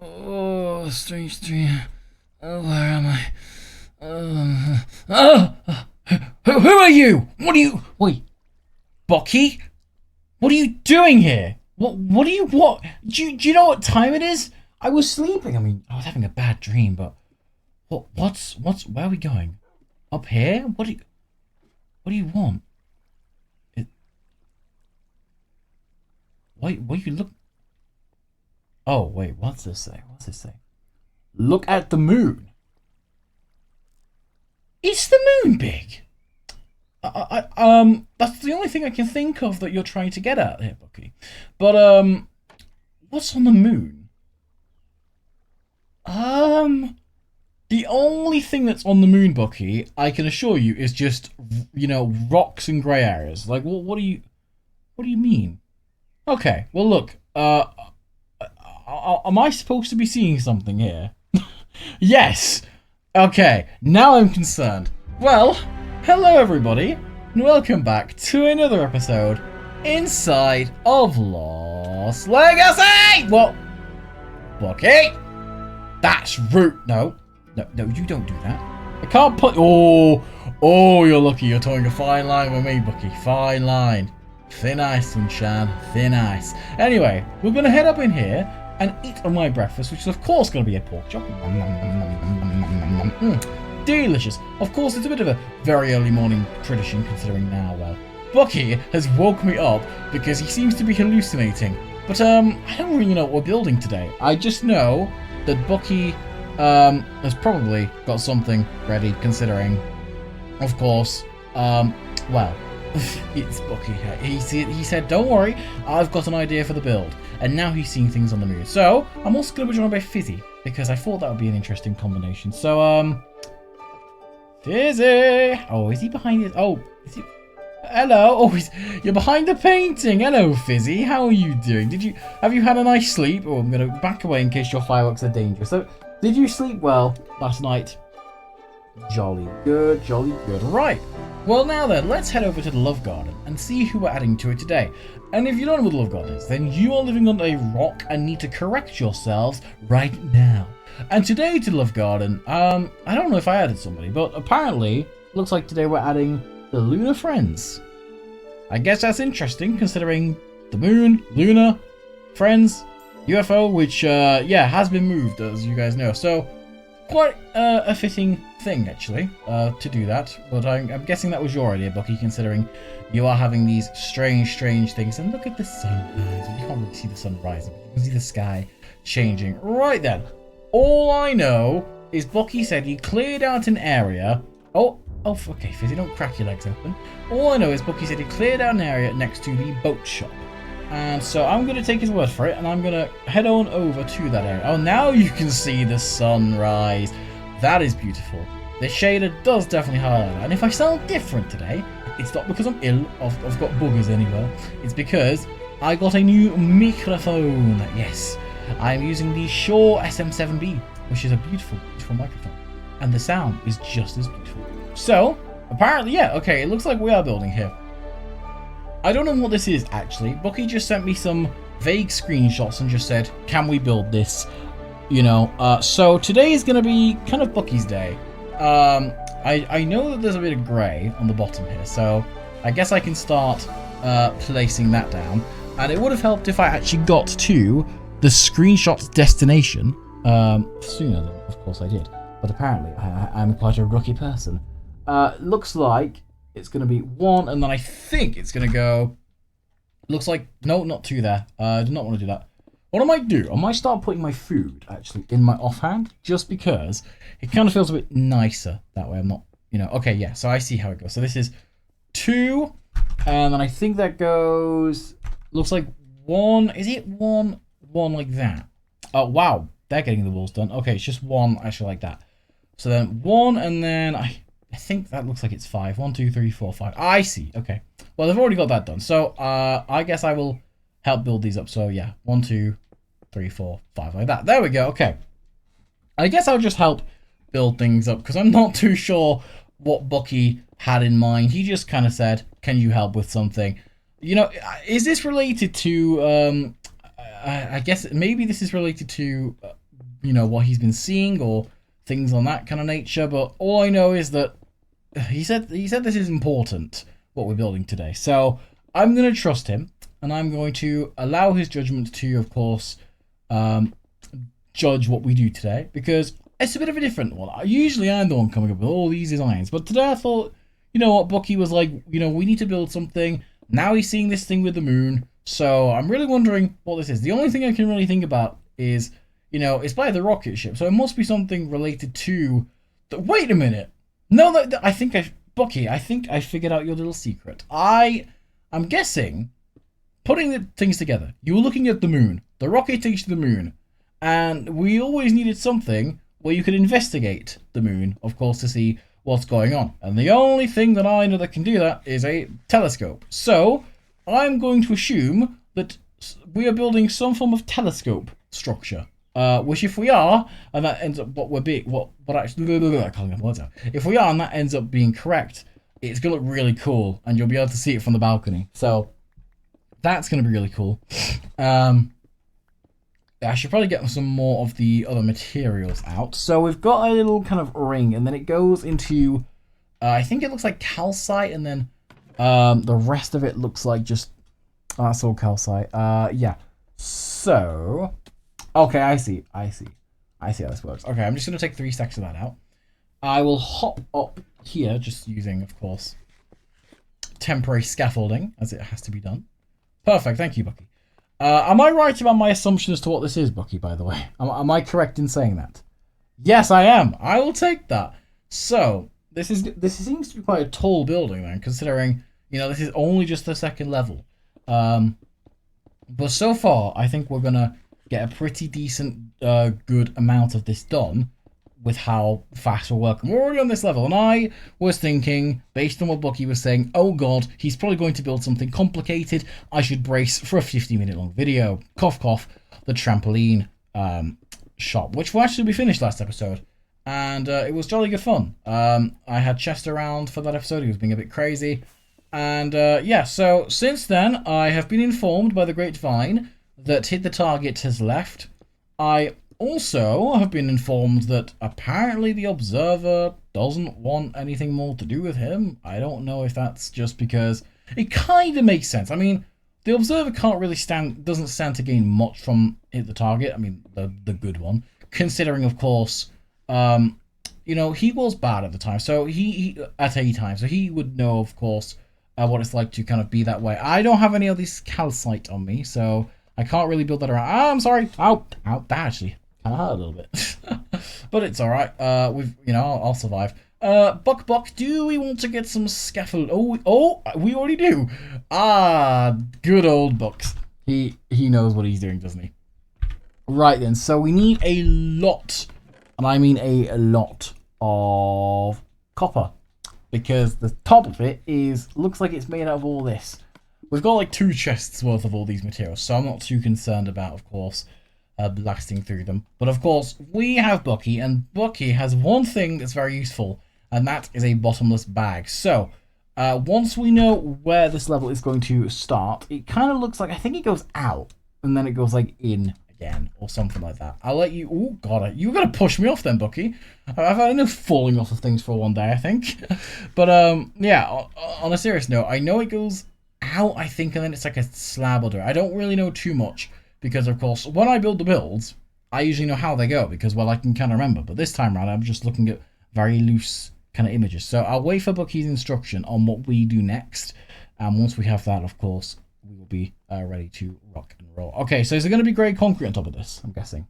Oh, strange dream. Oh, where am I? Oh, who are you? What are you? Wait, Bucky? What are you doing here? What are you? What? Do you know what time it is? I was sleeping. I mean, I was having a bad dream, but where are we going? Up here? What do you want? It, what you look? Oh wait, what's this say? What's this say? Look at the moon. Is the moon big? That's the only thing I can think of that you're trying to get at here, Bucky. But what's on the moon? Um, the only thing that's on the moon, Bucky, I can assure you, is just rocks and grey areas. Like, what do you mean? Okay, well look, am I supposed to be seeing something here? Yes. Okay, now I'm concerned. Well, hello everybody, and welcome back to another episode inside of Lost Legacy! What? Bucky? That's rude. No, you don't do that. I can't put. Oh, you're lucky. You're towing a fine line with me, Bucky. Fine line. Thin ice, sunshine. Thin ice. Anyway, we're gonna head up in here and eat on my breakfast, which is of course gonna be a pork chop. Delicious. Of course, it's a bit of a very early morning tradition, considering now, well, Bucky has woke me up because he seems to be hallucinating. But I don't really know what we're building today. I just know that Bucky has probably got something ready, considering, of course, well, it's Bucky. He said, don't worry, I've got an idea for the build. And now he's seeing things on the moon. So, I'm also going to be joined by Fizzy, because I thought that would be an interesting combination. So, Fizzy! Oh, is he behind it? Oh, is he? Hello. Oh, you're behind the painting. Hello, Fizzy. How are you doing? Have you had a nice sleep? Oh, I'm going to back away in case your fireworks are dangerous. So, did you sleep well last night? Jolly good, jolly good. Right. Well, now then, let's head over to the Love Garden and see who we're adding to it today. And if you don't know what the Love Garden is, then you are living on a rock and need to correct yourselves right now. And today to the Love Garden, I don't know if I added somebody, but apparently, looks like today we're adding the Lunar Friends. I guess that's interesting, considering the moon, Luna, Friends, UFO, which, yeah, has been moved, as you guys know. So, quite a fitting thing, actually, to do that. But I'm guessing that was your idea, Bucky, considering you are having these strange things. And look at the sunrise. You can't really see the sun rising, but you can see the sky changing. Right then, all I know is Bucky said he cleared out an area. Oh, okay, Fizzy, don't crack your legs open. All I know is Bucky said he cleared out an area next to the boat shop. And so I'm going to take his word for it, and I'm going to head on over to that area. Oh, now you can see the sunrise. That is beautiful. The shader does definitely highlight that. And if I sound different today, it's not because I'm ill, I've got boogers anywhere. It's because I got a new microphone. Yes, I'm using the Shure SM7B, which is a beautiful microphone. And the sound is just as beautiful. So, apparently, yeah, okay, it looks like we are building here. I don't know what this is, actually. Bucky just sent me some vague screenshots and just said, can we build this? So today is going to be kind of Bucky's day. I know that there's a bit of grey on the bottom here, so I guess I can start placing that down. And it would have helped if I actually got to the screenshot's destination sooner than, of course, I did. But apparently, I'm quite a rookie person. Looks like it's going to be one, and then I think it's going to go... Looks like... No, not two there. I do not want to do that. What I might do, I might start putting my food, actually, in my offhand, just because it kind of feels a bit nicer that way. I'm not, Okay, yeah, so I see how it goes. So this is two, and then I think that goes... Looks like one... Is it one like that? Oh, wow. They're getting the walls done. Okay, it's just one, actually, like that. So then one, and then... I think that looks like it's 5. 1, 2, 3, 4, 5. I see. Okay. Well, they've already got that done. So, I guess I will help build these up. So, yeah. 1, 2, 3, 4, 5. Like that. There we go. Okay. I guess I'll just help build things up because I'm not too sure what Bucky had in mind. He just kind of said, can you help with something? Is this related to... I guess maybe this is related to you know, what he's been seeing or things on that kind of nature. But all I know is that he said this is important, what we're building today. So I'm going to trust him, and I'm going to allow his judgment to, of course, judge what we do today, because it's a bit of a different one. Usually I'm the one coming up with all these designs, but today I thought, you know what, Bucky was like, you know, we need to build something. Now he's seeing this thing with the moon, so I'm really wondering what this is. The only thing I can really think about is, you know, it's by the rocket ship, so it must be something related to wait a minute. No, Bucky, I think I figured out your little secret. I'm guessing, putting the things together, you were looking at the moon. The rocket takes you to the moon. And we always needed something where you could investigate the moon, of course, to see what's going on. And the only thing that I know that can do that is a telescope. So I'm going to assume that we are building some form of telescope structure. Which, if we are, and that ends up if we are, and that ends up being correct, it's gonna look really cool, and you'll be able to see it from the balcony. So that's gonna be really cool. I should probably get some more of the other materials out. So we've got a little kind of ring, and then it goes into, I think it looks like calcite, and then the rest of it looks like just, that's all calcite. Yeah. So, okay, I see how this works. Okay, I'm just going to take 3 stacks of that out. I will hop up here, just using, of course, temporary scaffolding, as it has to be done. Perfect, thank you, Bucky. Am I right about my assumption as to what this is, Bucky, by the way? Am I correct in saying that? Yes, I am. I will take that. So, this seems to be quite a tall building then, considering, you know, this is only just the 2nd level. But so far, I think we're going to get a pretty decent, good amount of this done with how fast we're working. We're already on this level, and I was thinking, based on what Bucky was saying, oh god, he's probably going to build something complicated. I should brace for a 50-minute long video. Cough, cough, the trampoline shop, which will actually be finished last episode. And it was jolly good fun. I had Chester around for that episode. He was being a bit crazy. And yeah, so since then, I have been informed by the grapevine that Hit the Target has left. I also have been informed that apparently the Observer doesn't want anything more to do with him. I don't know if that's just because it kind of makes sense. I mean, the Observer doesn't stand to gain much from Hit the Target. I mean, the good one, considering, of course, you know, he was bad at the time. So he at a time, so he would know, of course, what it's like to kind of be that way. I don't have any of this calcite on me, so I can't really build that around. I'm sorry. Ow, that actually kind of hurt a little bit. But it's alright. I'll survive. Buck, do we want to get some scaffold? Oh, we already do. Good old Bucks. He knows what he's doing, doesn't he? Right then, so we need a lot, and I mean a lot of copper, because the top of it looks like it's made out of all this. We've got like 2 chests worth of all these materials, so I'm not too concerned about, of course, blasting through them. But of course, we have Bucky, and Bucky has one thing that's very useful, and that is a bottomless bag. So, once we know where this level is going to start, it kind of looks like, I think it goes out, and then it goes like in again, or something like that. I'll let you, oh god, you're going to push me off then, Bucky. I've had enough falling off of things for one day, I think. But, yeah, on a serious note, I know it goes out, I think, and then it's like a slab order. I don't really know too much, because of course when I build the builds I usually know how they go, because, well, I can kind of remember, but this time around I'm just looking at very loose kind of images. So I'll wait for Bucky's instruction on what we do next, and once we have that, of course, we will be ready to rock and roll. Okay, so is there going to be grey concrete on top of this? I'm guessing.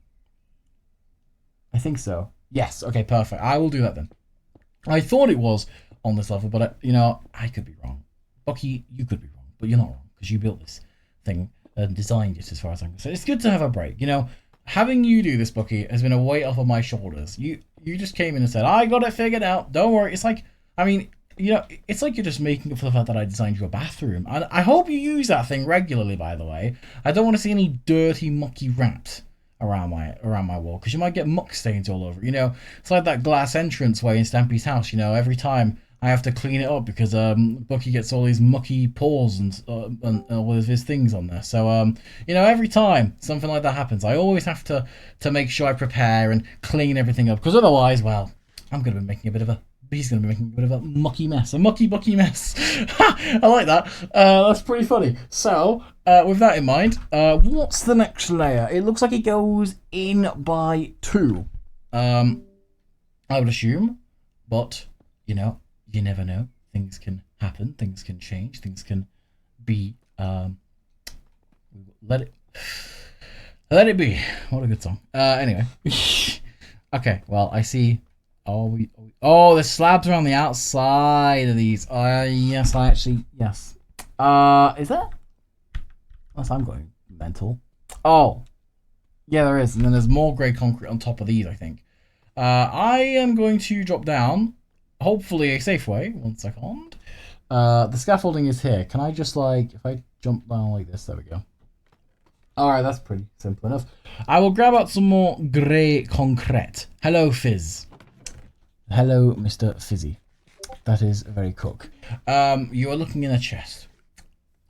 I think so. Yes, okay, perfect. I will do that then. I thought it was on this level, but you know, I could be wrong. Bucky, you could be wrong, but you're not wrong, because you built this thing and designed it, as far as I'm concerned. It's good to have a break. You know, having you do this, Bucky, has been a weight off of my shoulders. You just came in and said, I got it figured out. Don't worry. It's like, I mean, you know, it's like you're just making up for the fact that I designed your bathroom. And I hope you use that thing regularly, by the way. I don't want to see any dirty, mucky rat around my wall, because you might get muck stains all over. You know, it's like that glass entranceway in Stampy's house. You know, every time I have to clean it up because Bucky gets all these mucky paws and all of his things on there. So you know, every time something like that happens, I always have to make sure I prepare and clean everything up because otherwise, well, I'm gonna be making a bit of a. He's going to be making a bit of a mucky mess. A mucky Bucky mess. I like that. That's pretty funny. So, with that in mind, what's the next layer? It looks like it goes in by 2. I would assume. But, you know, you never know. Things can happen. Things can change. Things can be... let it be. What a good song. Anyway. Okay, well, I see... Oh, there's slabs around the outside of these. Yes, yes. Is there? Unless I'm going mental. Oh, yeah, there is. And then there's more grey concrete on top of these, I think. I am going to drop down, hopefully a safe way. 1 second. The scaffolding is here. Can I just, like, if I jump down like this, there we go. Alright, that's pretty simple enough. I will grab out some more grey concrete. Hello, Fizz. Hello, Mr. Fizzy. That is very cook. You are looking in a chest.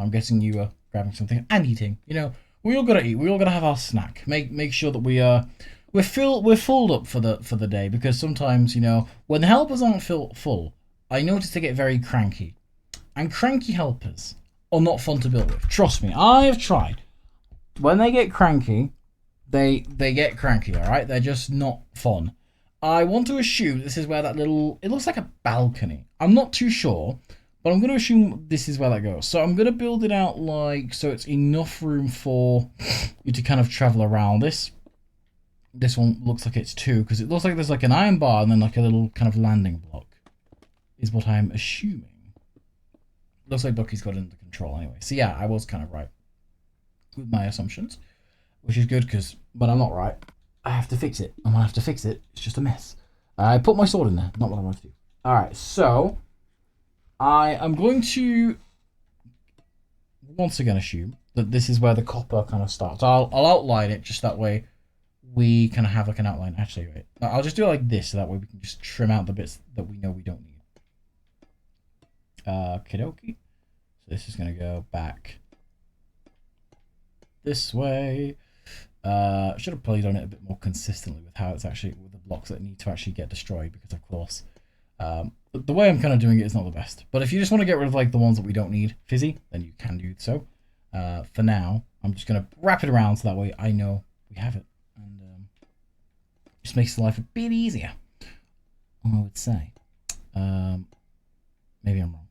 I'm guessing you are grabbing something and eating. You know, we all gotta eat. We all gotta have our snack. Make sure that we're filled up for the day because sometimes, you know, when the helpers aren't full, I notice they get very cranky. And cranky helpers are not fun to build with. Trust me, I have tried. When they get cranky, they get cranky, alright? They're just not fun. I want to assume this is where that little... It looks like a balcony. I'm not too sure, but I'm going to assume this is where that goes. So I'm going to build it out like... So it's enough room for you to kind of travel around this. This one looks like it's 2, because it looks like there's like an iron bar and then like a little kind of landing block. Is what I'm assuming. Looks like Bucky's got it under control anyway. So yeah, I was kind of right with my assumptions. Which is good, because when I'm not right... I have to fix it. And when I have to fix it, it's just a mess. I put my sword in there. Not what I want to do. Alright, so... I am going to... once again assume that this is where the copper kind of starts. I'll outline it just that way we kind of have like an outline. Actually, wait. I'll just do it like this so that way we can just trim out the bits that we know we don't need. Okie-dokie. So this is going to go back this way. Should have probably done it a bit more consistently with how it's actually with the blocks that need to actually get destroyed because of course the way I'm kind of doing it is not the best. But if you just want to get rid of like the ones that we don't need fizzy, then you can do so. For now, I'm just gonna wrap it around so that way I know we have it, and just makes life a bit easier. I would say. Maybe I'm wrong.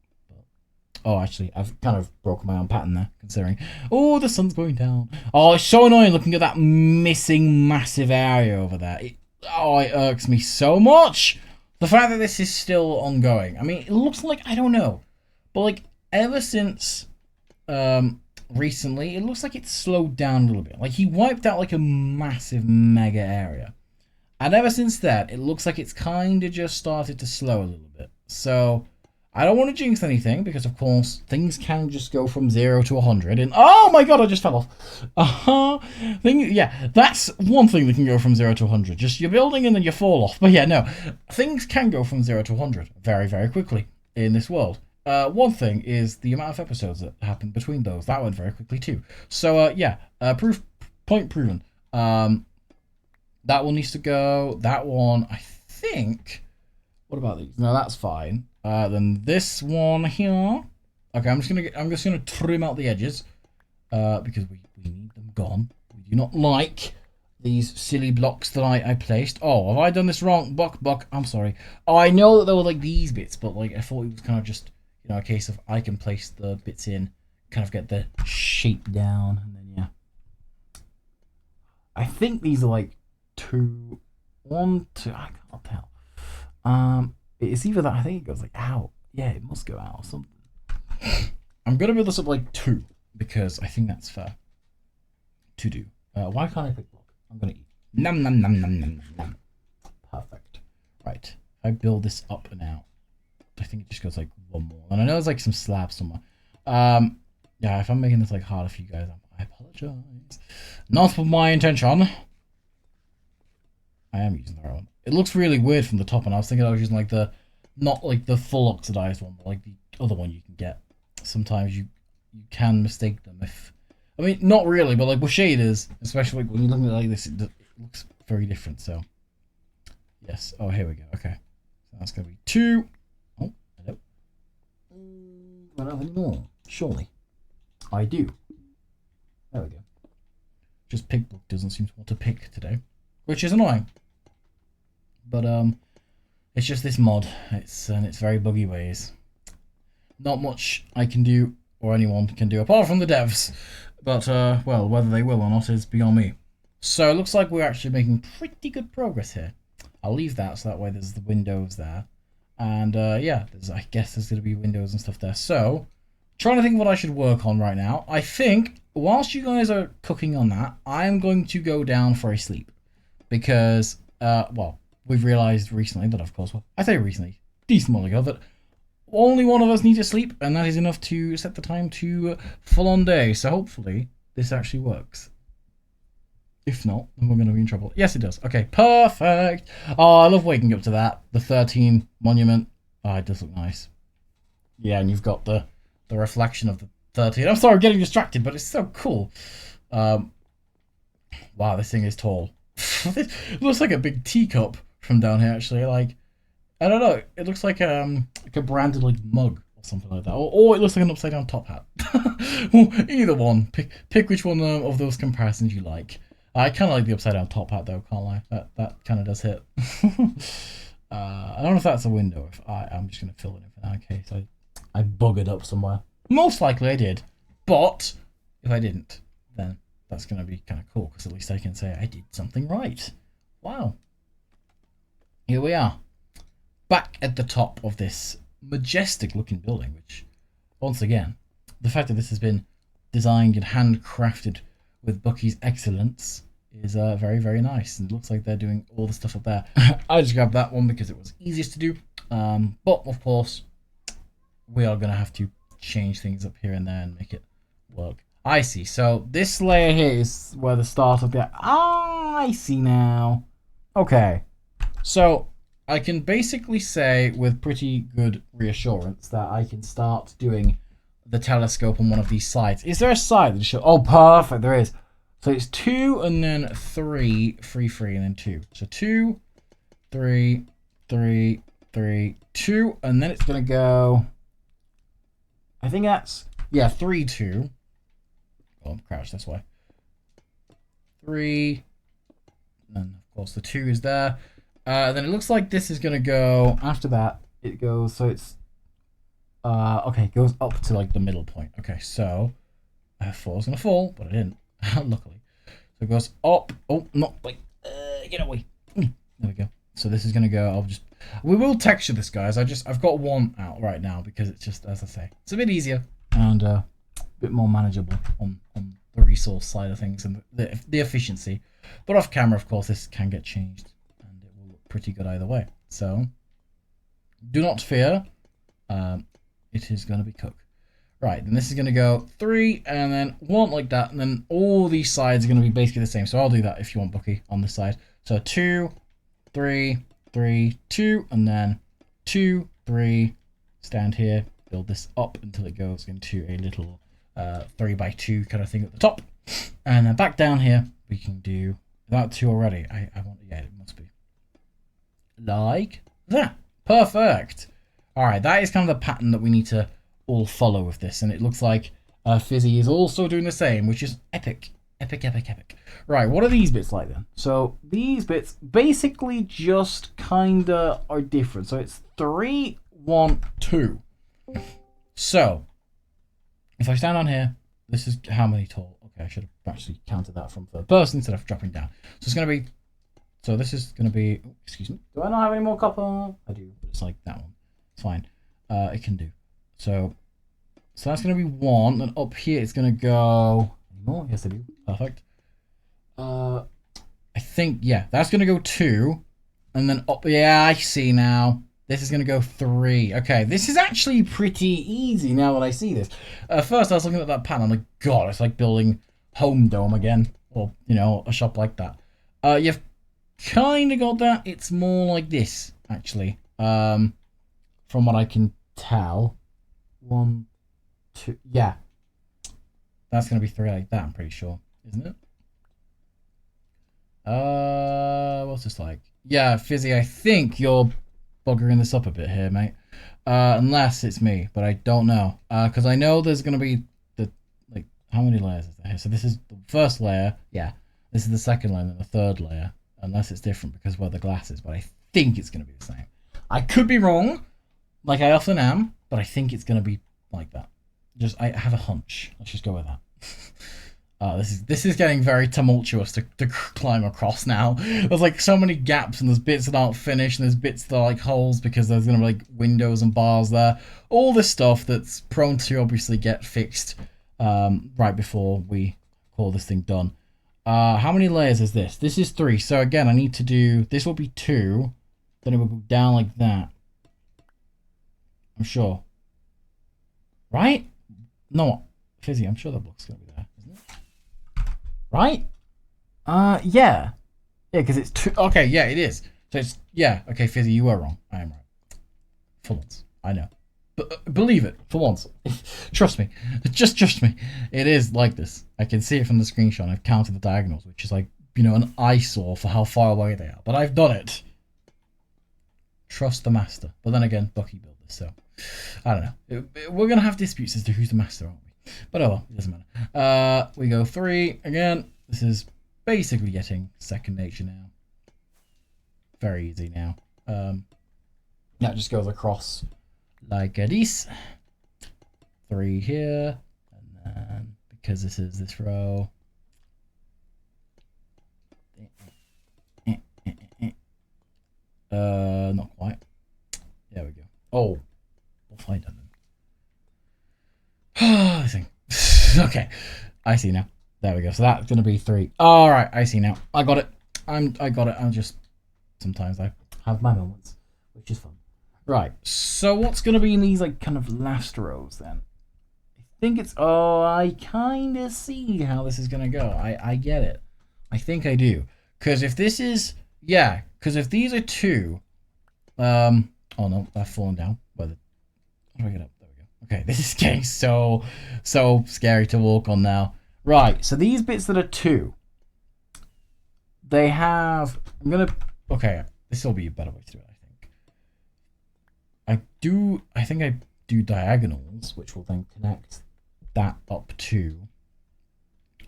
Oh, actually, I've kind of broken my own pattern there, considering... Oh, the sun's going down. Oh, it's so annoying looking at that missing massive area over there. It irks me so much. The fact that this is still ongoing. I mean, it looks like, I don't know. But, like, ever since recently, it looks like it's slowed down a little bit. Like, he wiped out, like, a massive mega area. And ever since that, it looks like it's kind of just started to slow a little bit. So... I don't want to jinx anything because, of course, things can just go from 0 to 100. And oh my god, I just fell off. Yeah, that's one thing that can go from 0 to 100. Just you're building and then you fall off. But yeah, no, things can go from 0 to 100 very, very quickly in this world. One thing is the amount of episodes that happened between those. That went very quickly too. So yeah, point proven. That one needs to go. That one, I think. What about these? No, that's fine. Then this one here. Okay, I'm just gonna trim out the edges because we need them gone. We do not like these silly blocks that I placed. Oh, have I done this wrong? Buck, I'm sorry. Oh, I know that there were like these bits, but like I thought it was kind of just, you know, a case of I can place the bits in, kind of get the shape down, and then yeah. I think these are like 2, 1, 2. I can't tell. It's either that, I think it goes like out. Yeah, it must go out or something. I'm gonna build this up like 2 because I think that's fair to do. Why can't I pick block? I'm gonna eat. Nom nom nom nom nom nom. Perfect. Right. If I build this up and out, I think it just goes like 1 more. And I know there's like some slabs somewhere. Yeah, if I'm making this like harder for you guys, I apologize. Not with my intention. I am using the right one. It looks really weird from the top, and I was thinking I was using like the Not like the full oxidized one, but like the other one you can get. Sometimes you can mistake them if... I mean, not really, but like with shaders, especially when you're looking at it like this, it looks very different, so... Yes. Oh, here we go. Okay. So that's going to be 2. Oh, hello. Do I have any more? Surely. I do. There we go. Just Pigbook doesn't seem to want to pick today, which is annoying. But it's just this mod. It's very buggy ways. Not much I can do or anyone can do apart from the devs. But well, whether they will or not is beyond me. So it looks like we're actually making pretty good progress here. I'll leave that so that way there's the windows there, and yeah, I guess there's gonna be windows and stuff there. So trying to think what I should work on right now. I think whilst you guys are cooking on that, I'm going to go down for a sleep because well, we've realized recently that, of course, well, I say recently, decent while ago, that only one of us needs to sleep, and that is enough to set the time to full on day. So hopefully this actually works. If not, then we're going to be in trouble. Yes, it does. Okay, perfect. Oh, I love waking up to that. The 13 monument. Oh, it does look nice. Yeah, and you've got the reflection of the 13. I'm sorry, I'm getting distracted, but it's so cool. Wow, this thing is tall. It looks like a big teacup from down here, actually. Like, I don't know. It looks like a branded like mug or something like that. Or it looks like an upside down top hat. Well, either one. Pick which one of those comparisons you like. I kind of like the upside down top hat though, can't lie. That kind of does hit. I don't know if that's a window. If I'm just going to fill it in for now in case I buggered up somewhere. Most likely I did. But if I didn't, then that's going to be kind of cool because at least I can say I did something right. Wow. Here we are. Back at the top of this majestic looking building, which, once again, the fact that this has been designed and handcrafted with Bucky's excellence is very, very nice. And it looks like they're doing all the stuff up there. I just grabbed that one because it was easiest to do. But, of course, we are going to have to change things up here and there and make it work. I see. So this layer here is where the start of the... I see now. Okay. So I can basically say with pretty good reassurance that I can start doing the telescope on one of these sides. Is there a side that shows? Oh, perfect. There is. So it's 2 and then 3, 3, 3, and then 2. So 2, 3, 3, 3, 2, and then it's going to go... I think that's... Yeah, 3, 2. Oh, I'm crouched this way. 3. And, of course, the 2 is there. Then it looks like this is going to go... After that, it goes... So it's... okay, it goes up to, like, the middle point. Okay, so... F4 is going to fall, but I didn't. Luckily. So it goes up. Oh, not like... get away. There we go. So this is going to go... I'll just... We will texture this, guys. I've got one out right now because it's just, as I say, it's a bit easier and a bit more manageable on the resource side of things and the efficiency. But off camera, of course, this can get changed and it will look pretty good either way. So do not fear. It is going to be cooked. Right, then this is going to go 3 and then 1 like that. And then all these sides are going to be basically the same. So I'll do that if you want, Bucky, on this side. So 2, 3, 3, 2, and then 2, 3, stand here, build this up until it goes into a little 3x2 kind of thing at the top. And then back down here, we can do that 2 already. I want, yeah, it must be. Like that. Perfect. All right, that is kind of the pattern that we need to all follow with this. And it looks like Fizzy is also doing the same, which is epic. Epic, epic, epic. Right, what are these bits like then? So these bits basically just kinda are different. So it's 3, 1, 2. So if I stand on here, this is how many tall? Okay, I should have actually counted that from third person instead of dropping down. So it's gonna be, so this is gonna be, oh, excuse me. Do I not have any more copper? I do, but it's like that one. It's fine. It can do. So that's gonna be 1, and up here it's gonna go. Oh, yes, I do. Perfect. I think, yeah, that's going to go 2. And then up, yeah, I see now. This is going to go 3. Okay, this is actually pretty easy now that I see this. First, I was looking at that pattern. I'm like, God, it's like building Home Dome again. Or, you know, a shop like that. You've kind of got that. It's more like this, actually. from what I can tell. 1, 2, yeah. That's going to be 3 like that, I'm pretty sure, isn't it? What's this like? Yeah, Fizzy, I think you're buggering this up a bit here, mate. Unless it's me, but I don't know. Because I know there's going to be like, how many layers is there here? So this is the first layer, yeah. This is the second layer and the third layer. Unless it's different because of where the glass is, but I think it's going to be the same. I could be wrong, like I often am, but I think it's going to be like that. I have a hunch. Let's just go with that. This is getting very tumultuous to climb across now. There's like so many gaps and there's bits that aren't finished and there's bits that are like holes because there's gonna be like windows and bars there. All this stuff that's prone to obviously get fixed right before we call this thing done. How many layers is this? This is 3. So again, I need to do, this will be 2. Then it will go down like that. I'm sure. Right? No, Fizzy, I'm sure the block's gonna be there, isn't it? Right? Yeah. Yeah, because it's 2. Okay, yeah, it is. So it's, yeah, okay, Fizzy, you were wrong. I am right. For once. I know. But believe it, for once. Trust me. Just trust me. It is like this. I can see it from the screenshot. I've counted the diagonals, which is like, you know, an eyesore for how far away they are. But I've done it. Trust the master. But then again, Bucky built this, so I don't know. We're going to have disputes as to who's the master, aren't we? But oh well, it doesn't matter. We go 3 again. This is basically getting second nature now. Very easy now. That just goes across like this. 3 here. And then because this is this row. Not quite. There we go. Oh, we'll find it then. I think. Okay, I see now. There we go. So that's gonna be 3. All right, I see now. I got it. I got it. I'm just sometimes I have my moments, which is fun. Right. So what's gonna be in these like kind of last rows then? I think it's. Oh, I kind of see how this is gonna go. I get it. I think I do. Because if this is, yeah. Because if these are 2, oh no, they're falling down. How do I get up? There we go. Okay, this is getting so scary to walk on now. Right, so these bits that are 2, they have. Okay, this will be a better way to do it. I think I do diagonals, which will then connect that up to,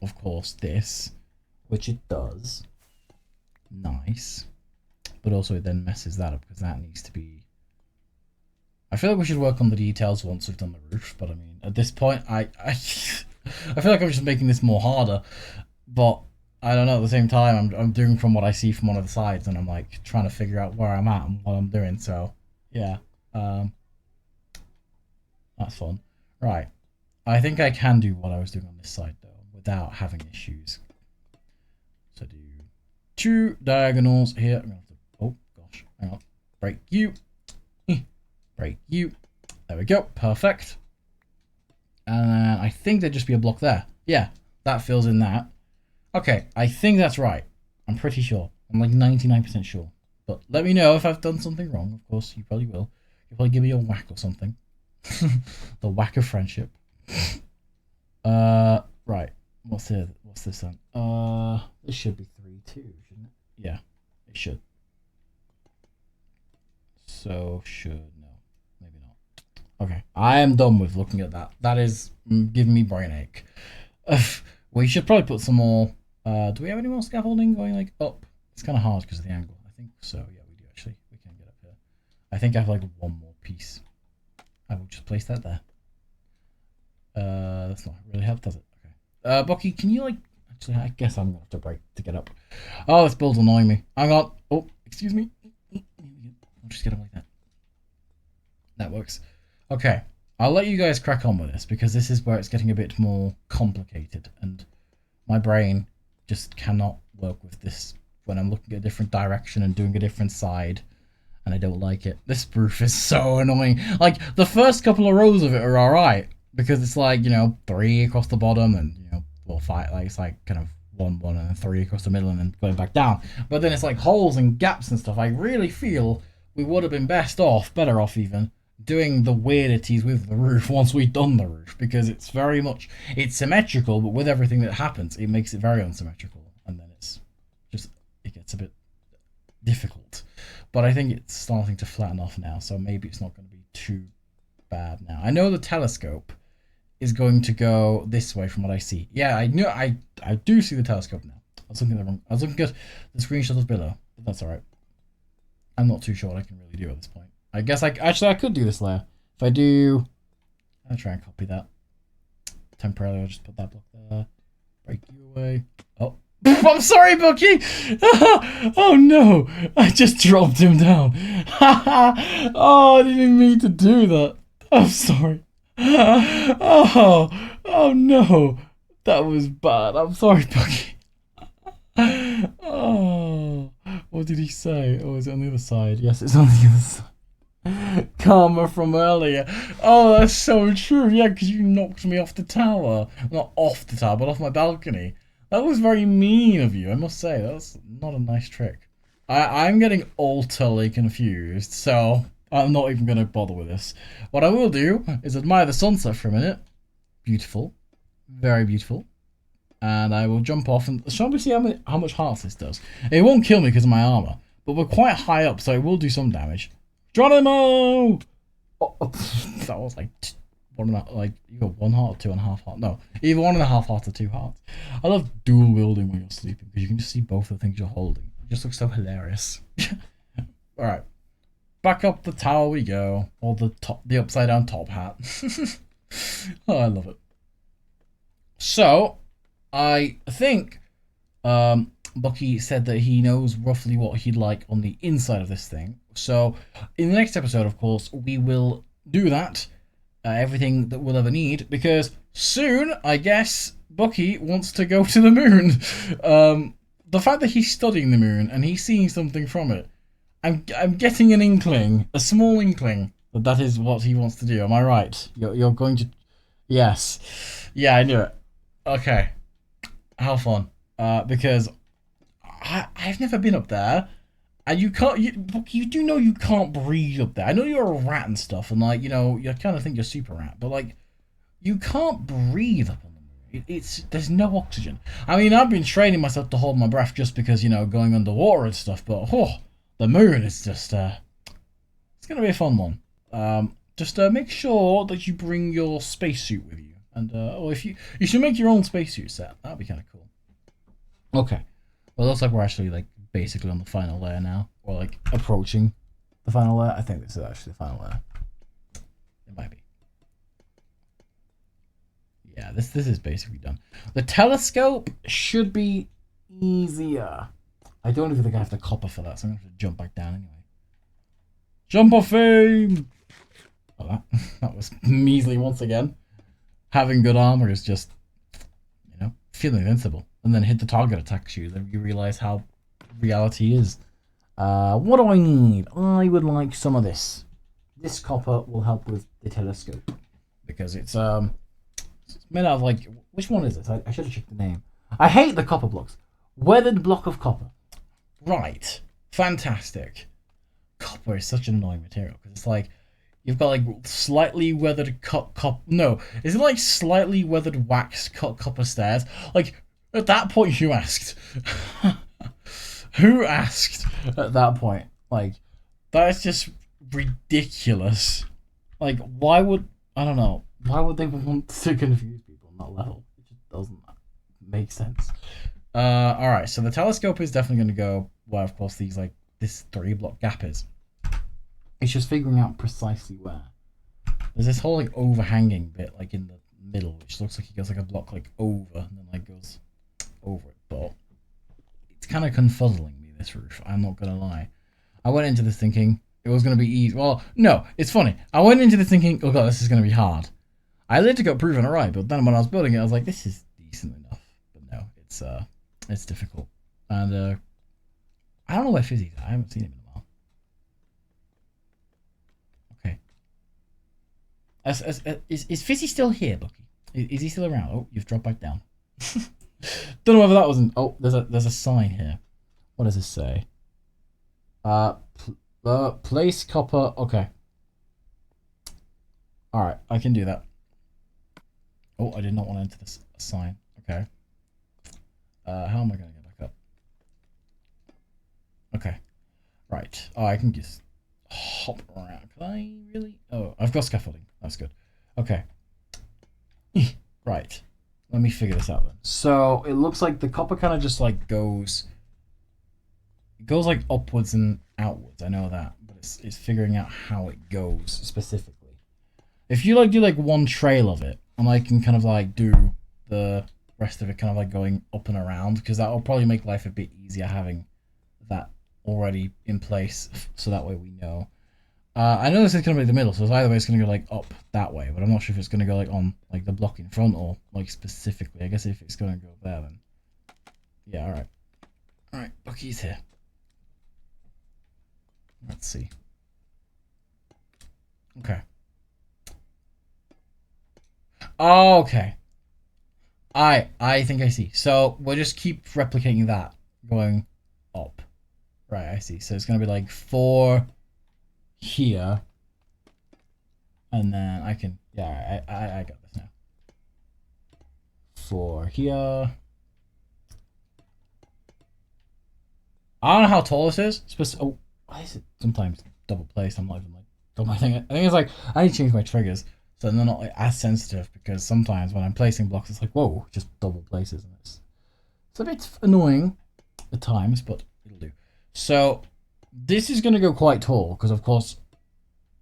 of course, this, which it does. Nice. But also it then messes that up because that needs to be. I feel like we should work on the details once we've done the roof, but I mean, at this point, I feel like I'm just making this more harder, but I don't know. At the same time, I'm doing from what I see from one of the sides, and I'm like trying to figure out where I'm at and what I'm doing. So yeah, that's fun. Right, I think I can do what I was doing on this side though without having issues. So do 2 diagonals here. I'm gonna have to, oh gosh, hang on. Break you. Break you. There we go. Perfect. And then I think there'd just be a block there. Yeah, that fills in that. Okay, I think that's right. I'm pretty sure. I'm like 99% sure. But let me know if I've done something wrong. Of course, you probably will. You'll probably give me a whack or something. The whack of friendship. Right. What's this then? This should be 3 too, shouldn't it? Yeah, it should. So should. Okay, I am done with looking at that. That is giving me brain ache. We should probably put some more. Do we have any more scaffolding going like up? It's kind of hard because of the angle. I think so. Yeah, we do actually. We can get up here. I think I have like 1 more piece. I will just place that there. That's not really help, does it? Okay. Bucky, can you like? Actually, I guess I'm gonna have to break to get up. Oh, this build's annoying me. Hang on. Oh, excuse me. I'll just get up like that. That works. Okay, I'll let you guys crack on with this because this is where it's getting a bit more complicated and my brain just cannot work with this when I'm looking at a different direction and doing a different side and I don't like it. This roof is so annoying. Like, the first couple of rows of it are alright because it's like, you know, 3 across the bottom and, you know, well, 5, like, it's like kind of 1, and then 3 across the middle and then going back down. But then it's like holes and gaps and stuff. I really feel we would have been better off even, doing the weirdities with the roof once we've done the roof, because it's symmetrical, but with everything that happens, it makes it very unsymmetrical, and then it gets a bit difficult. But I think it's starting to flatten off now, so maybe it's not going to be too bad now. I know the telescope is going to go this way from what I see. Yeah, I do see the telescope now. I was looking at the screenshots below, but that's alright. I'm not too sure what I can really do at this point. I guess I could do this layer. If I do, I'll try and copy that. Temporarily, I'll just put that block there. Break you away. Oh, I'm sorry, Bucky. Oh no, I just dropped him down. Oh, I didn't mean to do that. I'm sorry. Oh no, that was bad. I'm sorry, Bucky. Oh, what did he say? Oh, is it on the other side? Yes, it's on the other side. Karma from earlier. Oh, that's so true. Yeah, because you knocked me off the tower. Not off the tower, but off my balcony. That was very mean of you, I must say. That's not a nice trick. I'm getting utterly confused, so I'm not even going to bother with this. What I will do is admire the sunset for a minute. Beautiful. Very beautiful. And I will jump off and shall we see how much hearts this does. It won't kill me because of my armor, but we're quite high up, so it will do some damage. Geronimo! Oh, that was like you got 1 heart or 2.5 hearts. No, either 1.5 hearts or 2 hearts. I love dual wielding when you're sleeping because you can just see both the things you're holding. It just looks so hilarious. All right, back up the tower we go, or the upside down top hat. Oh, I love it. So, I think Bucky said that he knows roughly what he'd like on the inside of this thing. So, in the next episode, of course, we will do that. Everything that we'll ever need, because soon, I guess, Bucky wants to go to the moon. The fact that he's studying the moon and he's seeing something from it, I'm getting an inkling, a small inkling, that is what he wants to do. Am I right? You're going to... Yes. Yeah, I knew it. Okay. How fun. Because I've never been up there. And you do know you can't breathe up there. I know you're a rat and stuff, and like, you know, you kind of think you're super rat, but like, you can't breathe up on the moon. There's no oxygen. I mean, I've been training myself to hold my breath just because, you know, going underwater and stuff, but the moon is just it's gonna be a fun one. Just make sure that you bring your spacesuit with you, and or if you should make your own spacesuit set. That'd be kind of cool. Okay, well, it looks like we're actually like basically on the final layer now, or like approaching the final layer. I think this is actually the final layer. It might be. Yeah, this is basically done. The telescope should be easier. I don't even think I have to copper for that, so I'm gonna have to jump back down anyway. Jump of fame! Oh, that was measly once again. Having good armor is just, you know, feeling invincible. And then hit the target attacks you, then you realize how reality is. What do I need? I would like some of this. This copper will help with the telescope, because it's made out of like, which one is it? I should have checked the name. I hate the copper blocks. Weathered block of copper. Right. Fantastic. Copper is such an annoying material because it's like you've got like slightly weathered copper. No, is it like slightly weathered wax cut copper stairs? Like at that point, who asked? Who asked at that point? Like that is just ridiculous. Like why would I don't know? Why would they want to confuse people on that level? It just doesn't make sense. All right, so the telescope is definitely going to go where, of course, this 3-block gap is. It's just figuring out precisely where. There's this whole like overhanging bit like in the middle, which looks like it goes like a block like over and then like goes over it, but it's kind of confuzzling me, this roof. I'm not gonna lie. I went into this thinking it was gonna be easy. Well, no, it's funny. I went into this thinking, oh god, this is gonna be hard. I later got proven it right, but then when I was building it, I was like, this is decent enough. But no, it's difficult, and I don't know where Fizzy's at. I haven't seen him in a while. Okay. Is Fizzy still here, Bucky? Is he still around? Oh, you've dropped back down. Don't know whether that wasn't. Oh, there's a sign here. What does this say? Place copper. Okay. Alright, I can do that. Oh, I did not want to enter this sign. Okay. How am I going to get back up? Okay. Right. Oh, I can just hop around. Can I really? Oh, I've got scaffolding. That's good. Okay. Right. Let me figure this out then. So it looks like the copper kind of just like goes. It goes like upwards and outwards. I know that, but it's figuring out how it goes specifically. If you like do like one trail of it, and I can kind of like do the rest of it kind of like going up and around, because that will probably make life a bit easier having that already in place, so that way we know. I know this is going to be the middle, so it's either way it's going to go like up that way, but I'm not sure if it's going to go like on like the block in front or like specifically. I guess if it's going to go there, then yeah, all right. All right, Bucky's here. Let's see. Okay. Oh, okay. I think I see. So we'll just keep replicating that going up. Right, I see. So it's gonna be like 4 here. And then I can I got this now. 4 here. I don't know how tall this is. Oh, why is it sometimes double placed? I'm not even like done my thing. I think it's like I need to change my triggers so they're not like as sensitive, because sometimes when I'm placing blocks it's like whoa, just double places, and it's a bit annoying at times, but it'll do. So this is going to go quite tall because of course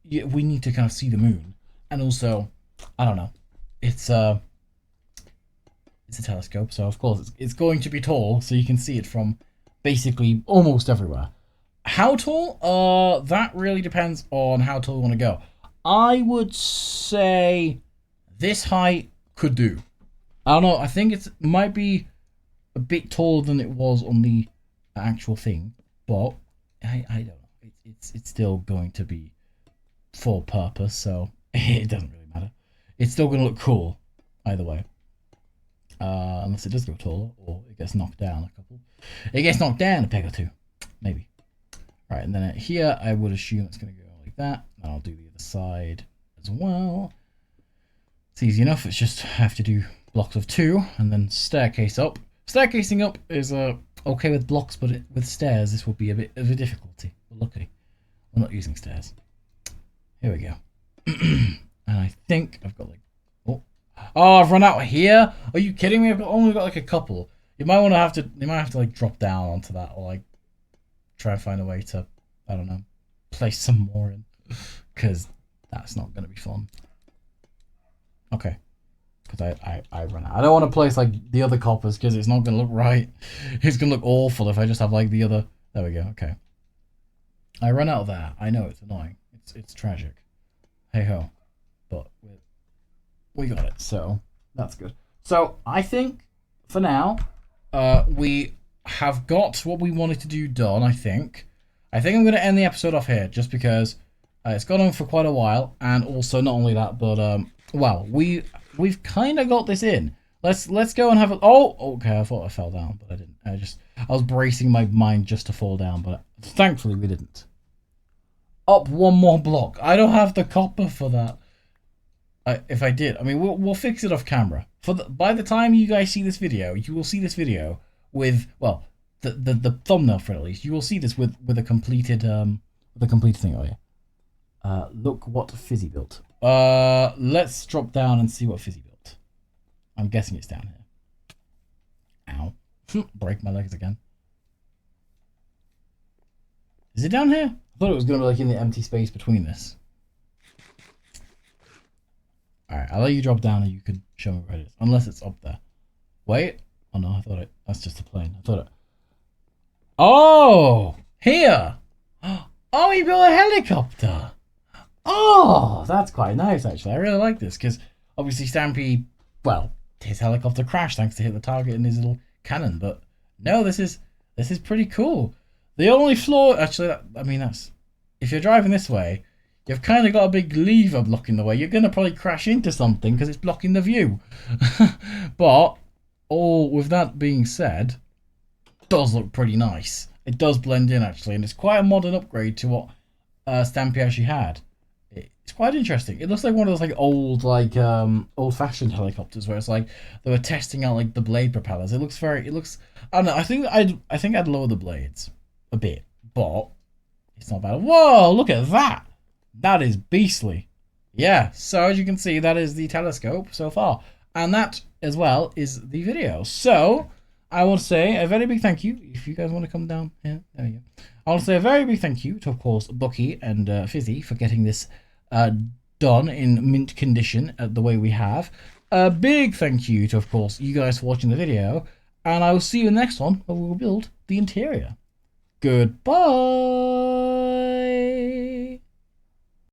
we need to kind of see the moon, and also I don't know, it's a telescope, so of course it's going to be tall, so you can see it from basically almost everywhere. How tall? That really depends on how tall you want to go. I would say this height could do. I don't know. I think it might be a bit taller than it was on the actual thing, but I don't know. It's still going to be for purpose, so it doesn't really matter. It's still going to look cool either way. Unless it does go taller or it gets knocked down a couple. It gets knocked down a peg or two, maybe. Right, and then here I would assume it's going to go like that. And I'll do the other side as well. It's easy enough. It's just have to do blocks of 2 and then staircase up. Staircasing up is okay with blocks, but with stairs this will be a bit of a difficulty. But luckily, we're not using stairs. Here we go. And I think I've got like I've run out here. Are you kidding me? I've only got like a couple. You might have to like drop down onto that, or like try and find a way to, I don't know, place some more in, because that's not going to be fun. Okay, because I run out. I don't want to place like the other coppers because it's not going to look right. It's going to look awful if I just have like the other. There we go. Okay, I run out of that. I know it's annoying. It's tragic. Hey ho, but we got it. So that's good. So I think for now, we have got what we wanted to do done. I think I'm going to end the episode off here just because it's gone on for quite a while, and also not only that, but well, we've kind of got this in. Let's go and have a. Oh, okay. I thought I fell down, but I didn't. I was bracing my mind just to fall down, but thankfully we didn't. Up one more block. I don't have the copper for that. If I did, I mean, we'll fix it off camera. By the time you guys see this video, you will see this video with, well, the thumbnail for it at least. You will see this with a completed thing. Oh yeah. Look what Fizzy built. Let's drop down and see what Fizzy built. I'm guessing it's down here. Ow. Break my legs again. Is it down here? I thought it was gonna be like in the empty space between this. Alright, I'll let you drop down and you can show me where it is. Unless it's up there. Wait. Oh no, I thought that's just a plane. I thought it. Oh! Here! Oh, he built a helicopter! Oh! That's quite nice, actually. I really like this, because obviously Stampy, well, his helicopter crashed thanks to hit the target in his little cannon, but no, this is pretty cool. The only flaw, actually, I mean, that's, if you're driving this way, you've kind of got a big lever blocking the way. You're going to probably crash into something because it's blocking the view. But, with that being said, it does look pretty nice. It does blend in, actually, and it's quite a modern upgrade to what Stampy actually had. It's quite interesting. It looks like one of those like old old-fashioned helicopters where it's like they were testing out like the blade propellers. It looks I don't know. I think I'd lower the blades a bit, but it's not bad. Whoa, look at that. That is beastly. Yeah, so as you can see, that is the telescope so far. And that, as well, is the video. So, I will say a very big thank you. If you guys want to come down here, there we go. I will say a very big thank you to, of course, Bucky and Fizzy for getting this done in mint condition the way we have. A big thank you to, of course, you guys for watching the video. And I will see you in the next one where we will build the interior. Goodbye.